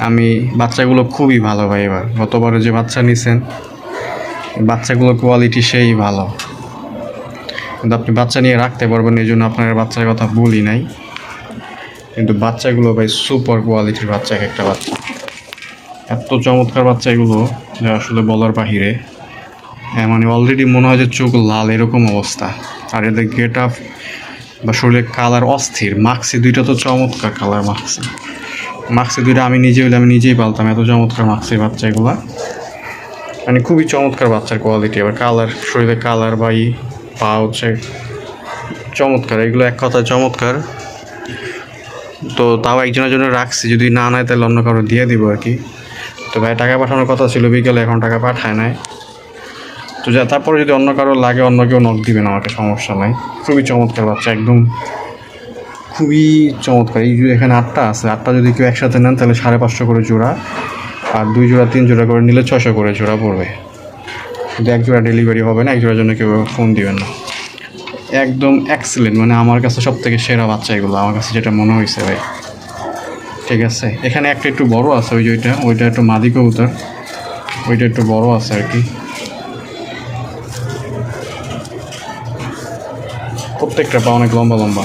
আমি বাচ্চাগুলো খুবই ভালো ভাই। এবার গতবারে যে বাচ্চা নিছেন বাচ্চাগুলো কোয়ালিটি সেই ভালো, কিন্তু আপনি বাচ্চা নিয়ে রাখতে পারবেন, এই জন্য আপনার বাচ্চার কথা বলি নাই। কিন্তু বাচ্চাগুলো ভাই সুপার কোয়ালিটির বাচ্চা, এক একটা বাচ্চা এত চমৎকার বাচ্চা এগুলো যে আসলে বলার বাহিরে। মানে অলরেডি মনে হয় যে চোখ লাল, এরকম অবস্থা। আর এদের গেট আপ বা শরীরের কালার অস্থির। মাক্সি দুইটা তো চমৎকার কালার। মাক্সি দুইটা আমি নিজে হইলে আমি নিজেই পালতাম, এত চমৎকার মাক্সির বাচ্চা এগুলা। মানে খুবই চমৎকার বাচ্চার কোয়ালিটি। এবার কালার, শরীরের কালার বা পা হচ্ছে চমৎকার, এগুলো এক কথায় চমৎকার। তো তাও একজনের জন্য রাখছি, যদি না নেয় তাহলে অন্য কারো দিয়ে দিব আর কি। তো ভাই টাকা পাঠানোর কথা ছিল বিকেলে, এখন টাকা পাঠায় নাই। তো তারপরে যদি অন্য কারো লাগে অন্য কেউ নক দিবেন আমাকে, সমস্যা নাই। খুবই চমৎকার বাচ্চা, একদম খুবই চমৎকার। এই যে এখানে 8টা আছে, 8টা যদি কেউ একসাথে নেন তাহলে 550 করে জোড়া, আর 2 জোড়া 3 জোড়া করে নিলে 600 করে জোড়া পড়বে। কিন্তু 1 জোড়া ডেলিভারি হবে না, 1 জোড়ার জন্য কেউ ফোন দিবেন না। একদম এক্সেলেন্ট, মানে আমার কাছে সব থেকে সেরা বাচ্চা এগুলো, আমার কাছে যেটা মনে হয়েছে ভাই। ঠিক আছে, এখানে একটা একটু বড় আছে, ওইটা একটু মাদি কবুতর, ওইটা একটু বড় আছে আর কি। প্রত্যেকটা পা অনেক লম্বা লম্বা।